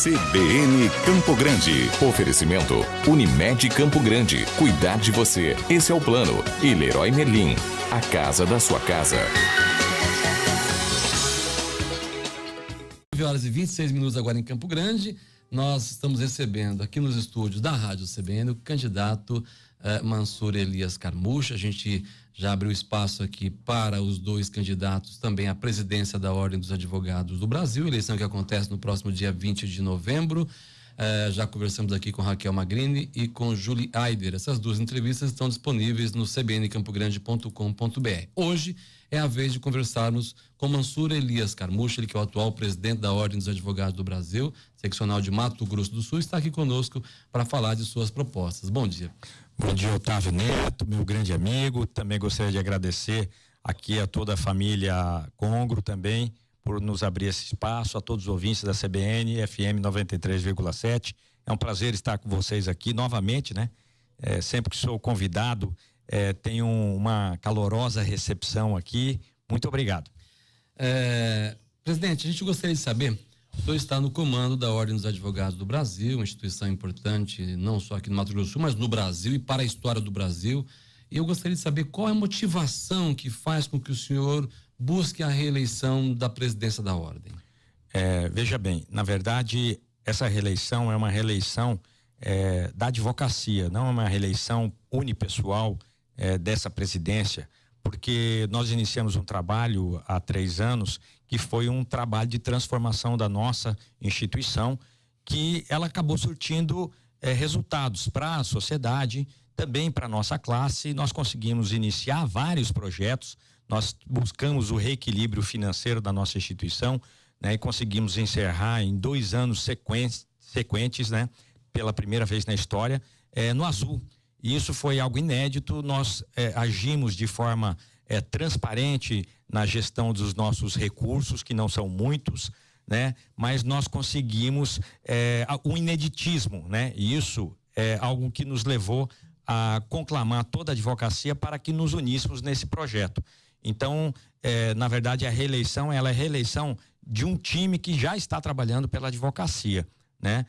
CBN Campo Grande. Oferecimento Unimed Campo Grande. Cuidar de você. Esse é o plano. E Leroy Merlin. A casa da sua casa. 9h26 agora em Campo Grande. Nós estamos recebendo aqui nos estúdios da Rádio CBN o candidato Mansur Elias Carmouche. A gente já abriu espaço aqui para os dois candidatos também à presidência da Ordem dos Advogados do Brasil, eleição que acontece no próximo dia 20 de novembro. Já conversamos aqui com Raquel Magrini e com Julie Aider. Essas duas entrevistas estão disponíveis no cbncampogrande.com.br. Hoje é a vez de conversarmos com Mansur Elias Carmouche, ele que é o atual presidente da Ordem dos Advogados do Brasil, seccional de Mato Grosso do Sul, está aqui conosco para falar de suas propostas. Bom dia. Bom dia, Otávio Neto, meu grande amigo. Também gostaria de agradecer aqui a toda a família Congro também por nos abrir esse espaço, a todos os ouvintes da CBN, FM 93,7. É um prazer estar com vocês aqui novamente, né? Sempre que sou convidado, tenho uma calorosa recepção aqui. Muito obrigado. Presidente, a gente gostaria de saber, o senhor está no comando da Ordem dos Advogados do Brasil, uma instituição importante não só aqui no Mato Grosso do Sul, mas no Brasil e para a história do Brasil. E eu gostaria de saber qual é a motivação que faz com que o senhor busque a reeleição da presidência da Ordem. Veja bem, na verdade, essa reeleição é uma reeleição da advocacia, não é uma reeleição unipessoal dessa presidência, porque nós iniciamos um trabalho há 3 anos que foi um trabalho de transformação da nossa instituição, que ela acabou surtindo resultados para a sociedade, também para a nossa classe. Nós conseguimos iniciar vários projetos, nós buscamos o reequilíbrio financeiro da nossa instituição, né, e conseguimos encerrar em 2 anos sequentes, né, pela primeira vez na história, no azul. E isso foi algo inédito. Nós agimos de forma transparente na gestão dos nossos recursos, que não são muitos, né? Mas nós conseguimos o ineditismo, né? E isso é algo que nos levou a conclamar toda a advocacia para que nos uníssemos nesse projeto. Então, na verdade, a reeleição, ela é reeleição de um time que já está trabalhando pela advocacia, né?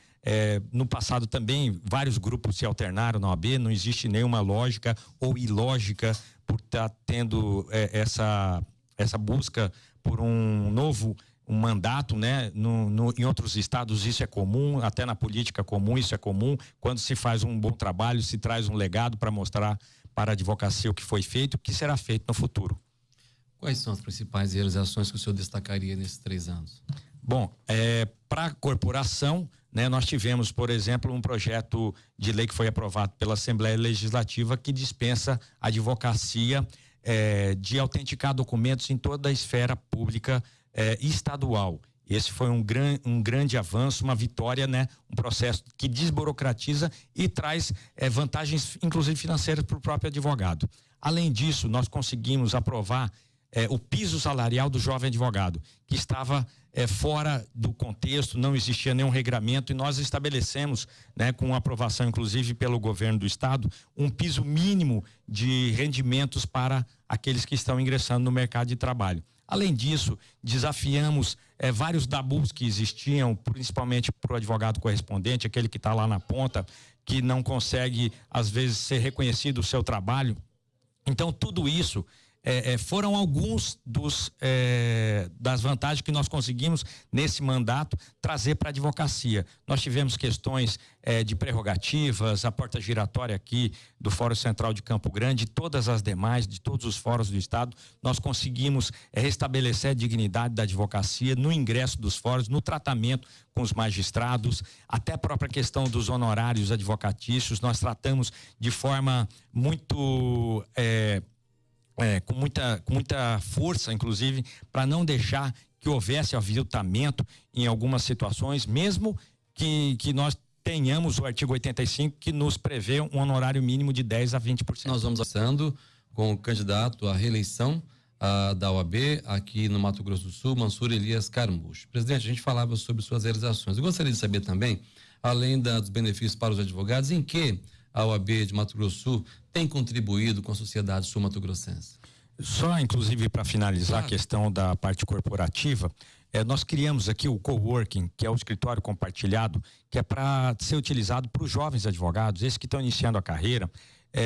No passado também vários grupos se alternaram na OAB, não existe nenhuma lógica ou ilógica por estar tendo essa busca por um novo mandato, né? Em outros estados isso é comum, até na política comum isso é comum. Quando se faz um bom trabalho, se traz um legado para mostrar para a advocacia o que foi feito e o que será feito no futuro. Quais são as principais realizações que o senhor destacaria nesses 3 anos? Bom, para a corporação, né, nós tivemos, por exemplo, um projeto de lei que foi aprovado pela Assembleia Legislativa que dispensa a advocacia de autenticar documentos em toda a esfera pública estadual. Esse foi um grande avanço, uma vitória, né? Um processo que desburocratiza e traz vantagens, inclusive financeiras, para o próprio advogado. Além disso, nós conseguimos aprovar o piso salarial do jovem advogado, que estava fora do contexto, não existia nenhum regramento, e nós estabelecemos, né, com aprovação inclusive pelo governo do estado, um piso mínimo de rendimentos para aqueles que estão ingressando no mercado de trabalho. Além disso, desafiamos vários tabus que existiam, principalmente para o advogado correspondente, aquele que está lá na ponta, que não consegue às vezes ser reconhecido o seu trabalho. Então, tudo isso foram alguns das vantagens que nós conseguimos nesse mandato trazer para a advocacia. Nós tivemos questões de prerrogativas, a porta giratória aqui do Fórum Central de Campo Grande, todas as demais, de todos os fóruns do estado. Nós conseguimos restabelecer a dignidade da advocacia no ingresso dos fóruns, no tratamento com os magistrados, até a própria questão dos honorários advocatícios. Nós tratamos de forma muito com muita força, inclusive, para não deixar que houvesse aviltamento em algumas situações, mesmo que nós tenhamos o artigo 85 que nos prevê um honorário mínimo de 10% a 20%. Nós vamos passando com o candidato à reeleição da OAB aqui no Mato Grosso do Sul, Mansur Elias Carmouche. Presidente, a gente falava sobre suas realizações. Eu gostaria de saber também, além dos benefícios para os advogados, em que a OAB de Mato Grosso do Sul tem contribuído com a sociedade sul-mato-grossense? Só, inclusive, para finalizar a questão da parte corporativa, nós criamos aqui o coworking, que é o escritório compartilhado, que é para ser utilizado para os jovens advogados, esses que estão iniciando a carreira,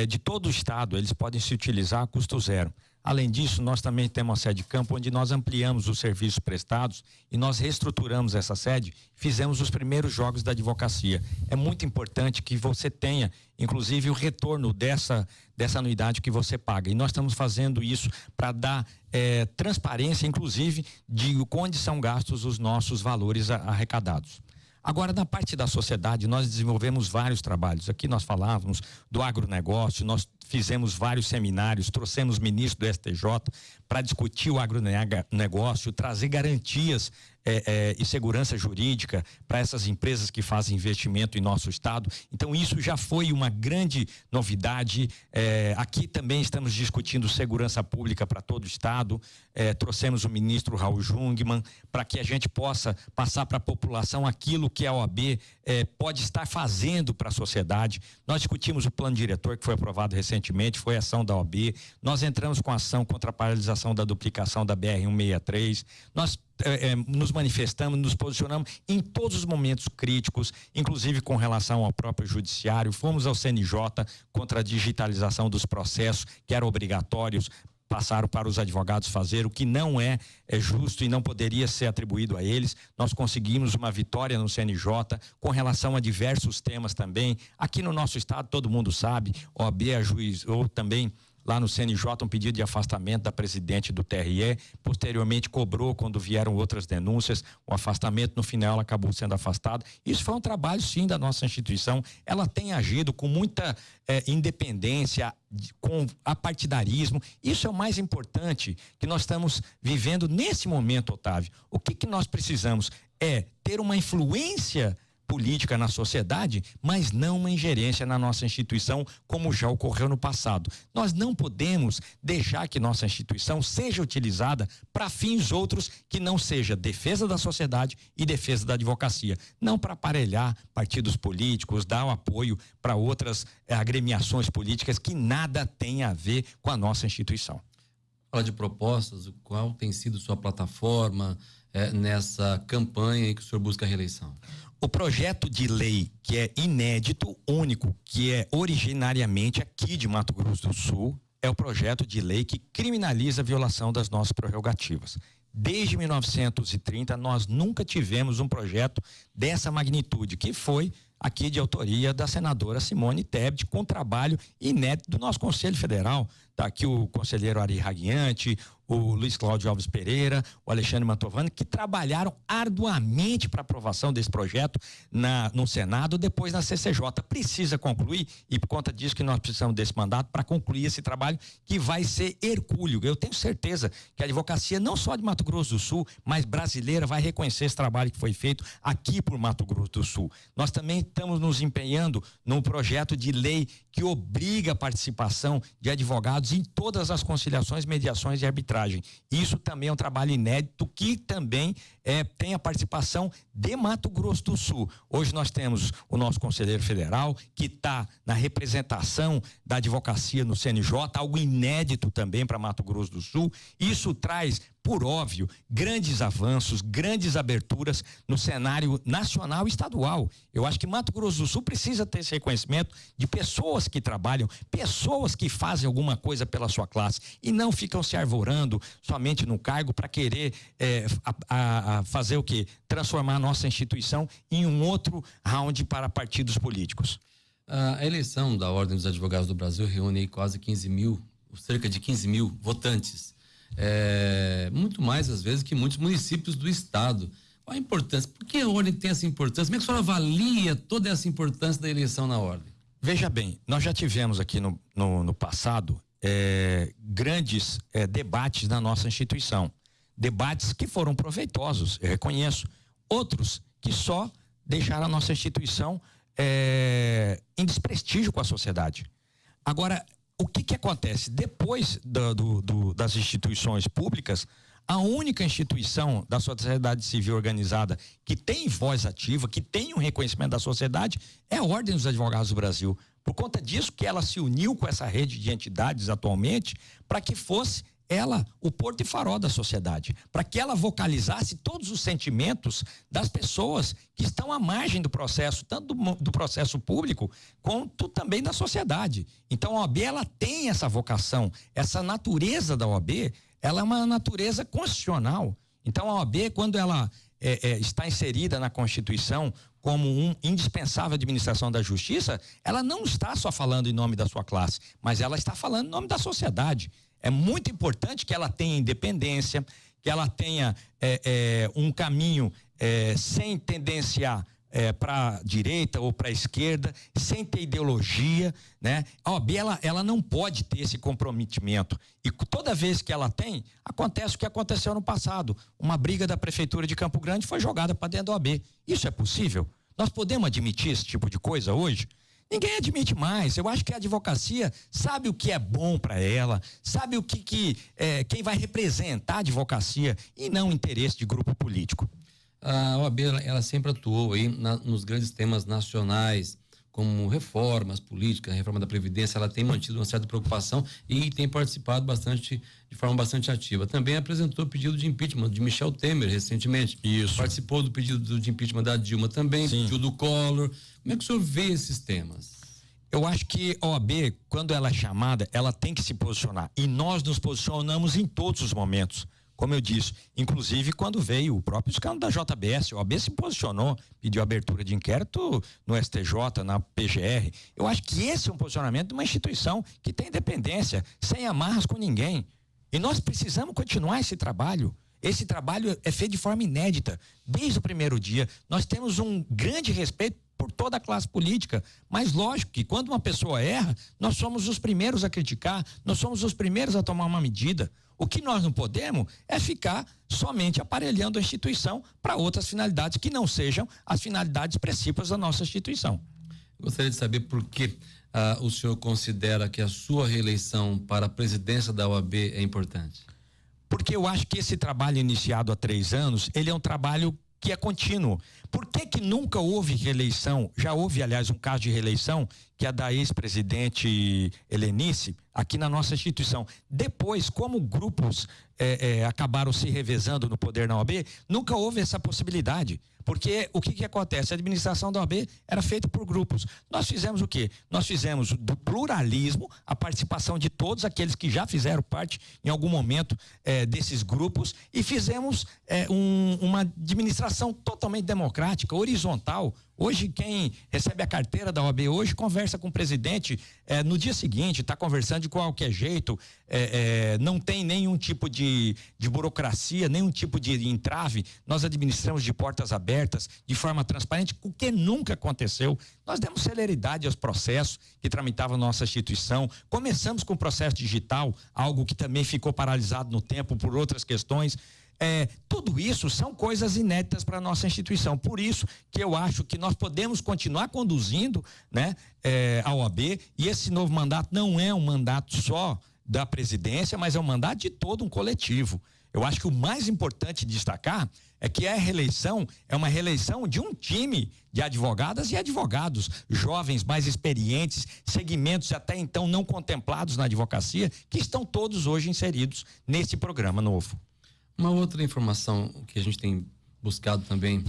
de todo o estado, eles podem se utilizar a custo zero. Além disso, nós também temos uma sede de campo onde nós ampliamos os serviços prestados e nós reestruturamos essa sede, fizemos os primeiros jogos da advocacia. É muito importante que você tenha, inclusive, o retorno dessa anuidade que você paga. E nós estamos fazendo isso para dar transparência, inclusive, de onde são gastos os nossos valores arrecadados. Agora, na parte da sociedade, nós desenvolvemos vários trabalhos. Aqui nós falávamos do agronegócio, nós fizemos vários seminários, trouxemos ministro do STJ para discutir o agronegócio, trazer garantias e segurança jurídica para essas empresas que fazem investimento em nosso estado. Então, isso já foi uma grande novidade. Aqui também estamos discutindo segurança pública para todo o estado. Trouxemos o ministro Raul Jungmann para que a gente possa passar para a população aquilo que a OAB pode estar fazendo para a sociedade. Nós discutimos o plano diretor que foi aprovado recentemente, foi ação da OAB. Nós entramos com ação contra a paralisação da duplicação da BR-163. Nós nos manifestamos, nos posicionamos em todos os momentos críticos, inclusive com relação ao próprio judiciário. Fomos ao CNJ contra a digitalização dos processos que eram obrigatórios, passaram para os advogados fazer, o que não é justo e não poderia ser atribuído a eles. Nós conseguimos uma vitória no CNJ com relação a diversos temas também. Aqui no nosso estado, todo mundo sabe, OAB ajuizou também lá no CNJ um pedido de afastamento da presidente do TRE, posteriormente cobrou quando vieram outras denúncias, o afastamento, no final ela acabou sendo afastada. Isso foi um trabalho sim da nossa instituição, ela tem agido com muita independência, com apartidarismo. Isso é o mais importante que nós estamos vivendo nesse momento, Otávio. O que nós precisamos é ter uma influência política na sociedade, mas não uma ingerência na nossa instituição, como já ocorreu no passado. Nós não podemos deixar que nossa instituição seja utilizada para fins outros que não seja defesa da sociedade e defesa da advocacia. Não para aparelhar partidos políticos, dar o apoio para outras agremiações políticas que nada tem a ver com a nossa instituição. Fala de propostas, qual tem sido sua plataforma nessa campanha em que o senhor busca a reeleição? O projeto de lei que é inédito, único, que é originariamente aqui de Mato Grosso do Sul, é o projeto de lei que criminaliza a violação das nossas prerrogativas. Desde 1930, nós nunca tivemos um projeto dessa magnitude, que foi aqui de autoria da senadora Simone Tebet, com trabalho inédito do nosso Conselho Federal. Está aqui o conselheiro Ari Raguiante, o Luiz Cláudio Alves Pereira, o Alexandre Mantovani, que trabalharam arduamente para a aprovação desse projeto no Senado, depois na CCJ. Precisa concluir, e por conta disso que nós precisamos desse mandato para concluir esse trabalho que vai ser hercúleo. Eu tenho certeza que a advocacia, não só de Mato Grosso do Sul, mas brasileira, vai reconhecer esse trabalho que foi feito aqui por Mato Grosso do Sul. Nós também estamos nos empenhando num projeto de lei que obriga a participação de advogados em todas as conciliações, mediações e arbitragem. Isso também é um trabalho inédito que também tem a participação de Mato Grosso do Sul. Hoje nós temos o nosso conselheiro federal que está na representação da advocacia no CNJ, algo inédito também para Mato Grosso do Sul. Isso traz, por óbvio, grandes avanços, grandes aberturas no cenário nacional e estadual. Eu acho que Mato Grosso do Sul precisa ter esse reconhecimento de pessoas que trabalham, pessoas que fazem alguma coisa pela sua classe e não ficam se arvorando somente no cargo para querer fazer o quê? Transformar a nossa instituição em um outro round para partidos políticos. A eleição da Ordem dos Advogados do Brasil reúne aí quase 15 mil, cerca de 15 mil votantes. Muito mais às vezes que muitos municípios do estado. Qual a importância? Por que a ordem tem essa importância? Como é que a senhora avalia toda essa importância da eleição na ordem? Veja bem, nós já tivemos aqui no passado grandes debates na nossa instituição. Debates que foram proveitosos, eu reconheço. Outros que só deixaram a nossa instituição em desprestígio com a sociedade. Agora, o que acontece? Depois das instituições públicas, a única instituição da sociedade civil organizada que tem voz ativa, que tem um reconhecimento da sociedade, é a Ordem dos Advogados do Brasil. Por conta disso que ela se uniu com essa rede de entidades atualmente, para que fosse ela o porto e farol da sociedade, para que ela vocalizasse todos os sentimentos das pessoas que estão à margem do processo, tanto do processo público, quanto também da sociedade. Então a OAB, ela tem essa vocação, essa natureza da OAB, ela é uma natureza constitucional. Então a OAB, quando ela está inserida na Constituição como um indispensável administração da justiça, ela não está só falando em nome da sua classe, mas ela está falando em nome da sociedade. É muito importante que ela tenha independência, que ela tenha um caminho sem tendenciar para a direita ou para a esquerda, sem ter ideologia, né? A OAB, ela não pode ter esse comprometimento. E toda vez que ela tem, acontece o que aconteceu no passado. Uma briga da Prefeitura de Campo Grande foi jogada para dentro da OAB. Isso é possível? Nós podemos admitir esse tipo de coisa hoje? Ninguém admite mais. Eu acho que a advocacia sabe o que é bom para ela, sabe o quem vai representar a advocacia e não o interesse de grupo político. A OAB, ela sempre atuou aí nos grandes temas nacionais, como reformas políticas, reforma da Previdência. Ela tem mantido uma certa preocupação e tem participado de forma bastante ativa. Também apresentou pedido de impeachment de Michel Temer recentemente. Isso. Participou do pedido de impeachment da Dilma também, pedido do Collor. Como é que o senhor vê esses temas? Eu acho que a OAB, quando ela é chamada, ela tem que se posicionar. E nós nos posicionamos em todos os momentos. Como eu disse, inclusive quando veio o próprio escândalo da JBS, a OAB se posicionou, pediu abertura de inquérito no STJ, na PGR. Eu acho que esse é um posicionamento de uma instituição que tem independência, sem amarras com ninguém. E nós precisamos continuar esse trabalho. Esse trabalho é feito de forma inédita. Desde o primeiro dia, nós temos um grande respeito por toda a classe política, mas lógico que quando uma pessoa erra, nós somos os primeiros a criticar, nós somos os primeiros a tomar uma medida. O que nós não podemos é ficar somente aparelhando a instituição para outras finalidades que não sejam as finalidades expressivas da nossa instituição. Gostaria de saber por que o senhor considera que a sua reeleição para a presidência da OAB é importante. Porque eu acho que esse trabalho iniciado há 3 anos, ele é um trabalho que é contínuo. Por que nunca houve reeleição? Já houve, aliás, um caso de reeleição, que é da ex-presidente Helenice, aqui na nossa instituição. Depois, como grupos acabaram se revezando no poder na OAB, nunca houve essa possibilidade. Porque o que acontece? A administração da OAB era feita por grupos. Nós fizemos o quê? Nós fizemos do pluralismo, a participação de todos aqueles que já fizeram parte em algum momento desses grupos, e fizemos uma administração totalmente democrática, horizontal. Hoje quem recebe a carteira da OAB hoje conversa com o presidente no dia seguinte, está conversando de qualquer jeito, não tem nenhum tipo de burocracia, nenhum tipo de entrave. Nós administramos de portas abertas, de forma transparente, o que nunca aconteceu. Nós demos celeridade aos processos que tramitavam a nossa instituição, começamos com o processo digital, algo que também ficou paralisado no tempo por outras questões. Tudo isso são coisas inéditas para a nossa instituição. Por isso que eu acho que nós podemos continuar conduzindo, né, a OAB, e esse novo mandato não é um mandato só da presidência, mas é um mandato de todo um coletivo. Eu acho que o mais importante de destacar é que a reeleição é uma reeleição de um time de advogadas e advogados, jovens, mais experientes, segmentos até então não contemplados na advocacia, que estão todos hoje inseridos nesse programa novo. Uma outra informação que a gente tem buscado também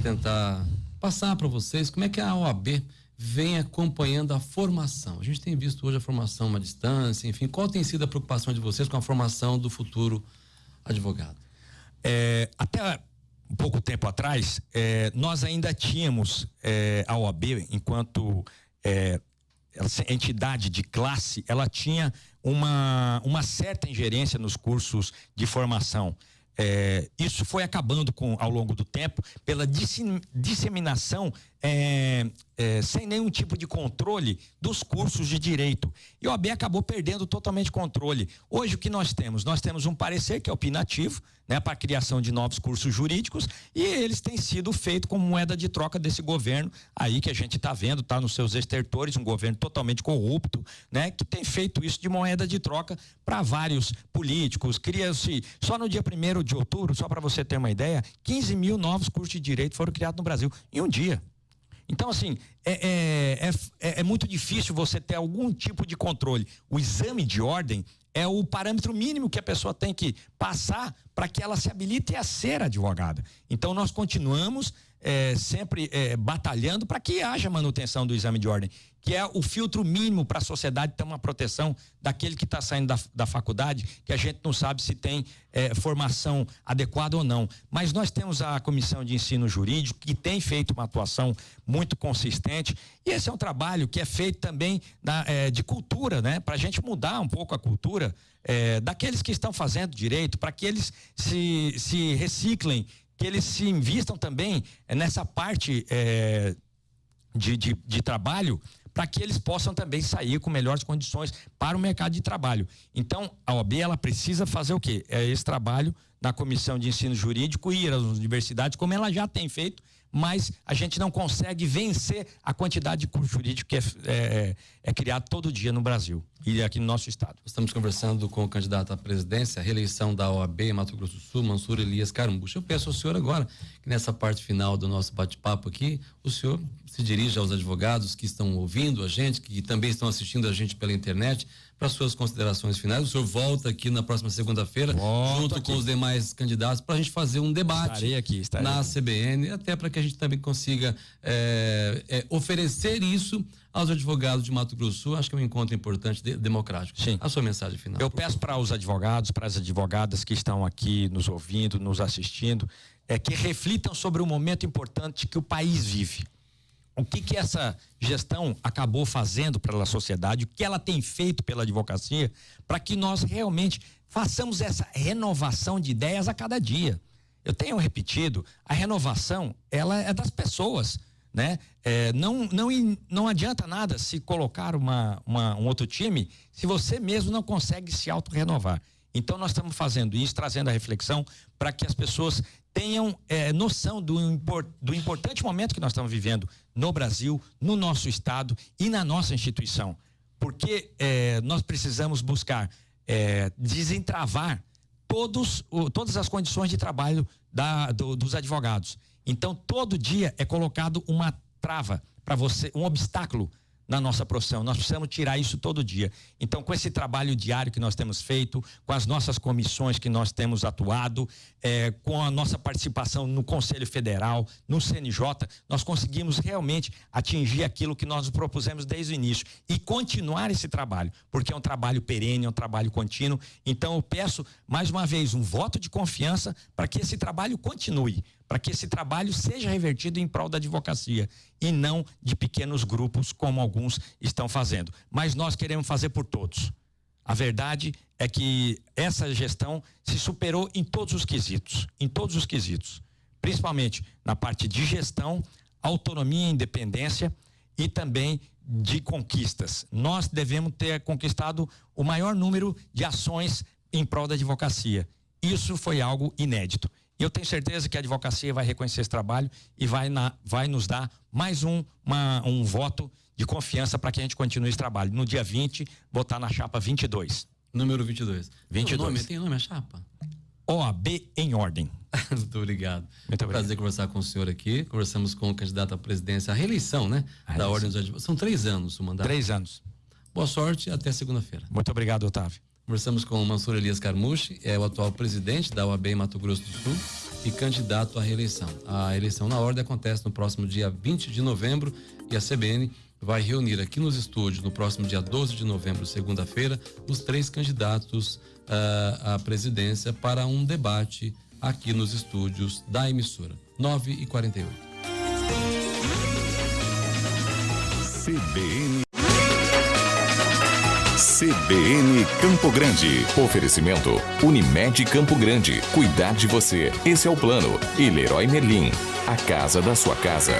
tentar passar para vocês, como é que a OAB vem acompanhando a formação. A gente tem visto hoje a formação à distância, enfim, qual tem sido a preocupação de vocês com a formação do futuro advogado? Até um pouco tempo atrás, nós ainda tínhamos a OAB, enquanto entidade de classe, ela tinha uma certa ingerência nos cursos de formação. Isso foi acabando ao longo do tempo pela disseminação sem nenhum tipo de controle dos cursos de direito. E a OAB acabou perdendo totalmente controle. Hoje o que nós temos? Nós temos um parecer que é opinativo, né, para a criação de novos cursos jurídicos, e eles têm sido feitos como moeda de troca desse governo aí que a gente está vendo, está nos seus estertores, um governo totalmente corrupto, né, que tem feito isso de moeda de troca para vários políticos. Cria-se, só no dia 1º de outubro, só para você ter uma ideia, 15 mil novos cursos de direito foram criados no Brasil em um dia. Então, assim, é muito difícil você ter algum tipo de controle. O exame de ordem é o parâmetro mínimo que a pessoa tem que passar para que ela se habilite a ser advogada. Então, nós continuamos sempre batalhando para que haja manutenção do exame de ordem, que é o filtro mínimo para a sociedade ter uma proteção daquele que está saindo da faculdade, que a gente não sabe se tem formação adequada ou não. Mas nós temos a Comissão de Ensino Jurídico, que tem feito uma atuação muito consistente, e esse é um trabalho que é feito também de cultura, né? Para a gente mudar um pouco a cultura daqueles que estão fazendo direito, para que eles se reciclem, que eles se invistam também nessa parte de trabalho, para que eles possam também sair com melhores condições para o mercado de trabalho. Então, a OAB, ela precisa fazer o quê? Esse trabalho na Comissão de Ensino Jurídico, ir às universidades, como ela já tem feito, mas a gente não consegue vencer a quantidade de curso jurídico que é criado todo dia no Brasil e aqui no nosso estado. Estamos conversando com o candidato à presidência, a reeleição da OAB em Mato Grosso do Sul, Mansur Elias Carmucha. Eu peço ao senhor agora, que nessa parte final do nosso bate-papo aqui, o senhor se dirija aos advogados que estão ouvindo a gente, que também estão assistindo a gente pela internet, para suas considerações finais. O senhor volta aqui na próxima segunda-feira, junto com os demais candidatos, para a gente fazer um debate estarei na aqui. CBN, até para que a gente também consiga oferecer isso aos advogados de Mato Grosso do Sul. Acho que é um encontro importante, democrático. Sim. A sua mensagem final. Eu peço para os advogados, para as advogadas que estão aqui nos ouvindo, nos assistindo, que reflitam sobre o momento importante que o país vive. O que essa gestão acabou fazendo pela sociedade, o que ela tem feito pela advocacia, para que nós realmente façamos essa renovação de ideias a cada dia. Eu tenho repetido, a renovação, ela é das pessoas, né? Não adianta nada se colocar um outro time se você mesmo não consegue se auto-renovar. Então nós estamos fazendo isso, trazendo a reflexão para que as pessoas tenham noção do importante momento que nós estamos vivendo no Brasil, no nosso estado e na nossa instituição. Porque nós precisamos buscar desentravar todas as condições de trabalho dos advogados. Então, todo dia é colocado uma trava para você, um obstáculo na nossa profissão. Nós precisamos tirar isso todo dia. Então, com esse trabalho diário que nós temos feito, com as nossas comissões que nós temos atuado, com a nossa participação no Conselho Federal, no CNJ, nós conseguimos realmente atingir aquilo que nós propusemos desde o início e continuar esse trabalho, porque é um trabalho perene, é um trabalho contínuo. Então, eu peço mais uma vez um voto de confiança para que esse trabalho continue, para que esse trabalho seja revertido em prol da advocacia e não de pequenos grupos como alguns estão fazendo. Mas nós queremos fazer por todos. A verdade é que essa gestão se superou em todos os quesitos, principalmente na parte de gestão, autonomia e independência e também de conquistas. Nós devemos ter conquistado o maior número de ações em prol da advocacia. Isso foi algo inédito. E eu tenho certeza que a advocacia vai reconhecer esse trabalho e vai nos dar mais um voto de confiança para que a gente continue esse trabalho. No dia 20, votar na chapa 22. Número 22. 22. Tem nome a chapa? OAB em ordem. Muito obrigado. Muito obrigado. Prazer conversar com o senhor aqui. Conversamos com o candidato à presidência, à reeleição, né? Da Ordem dos Advogados. São 3 anos o mandato. 3 anos. Boa sorte, até segunda-feira. Muito obrigado, Otávio. Conversamos com o Mansur Elias Carmucha, o atual presidente da OAB em Mato Grosso do Sul e candidato à reeleição. A eleição na ordem acontece no próximo dia 20 de novembro e a CBN vai reunir aqui nos estúdios no próximo dia 12 de novembro, segunda-feira, os 3 candidatos à presidência para um debate aqui nos estúdios da emissora. 9h48. CBN Campo Grande. Oferecimento Unimed Campo Grande. Cuidar de você. Esse é o plano. E Leroy Merlin. A casa da sua casa.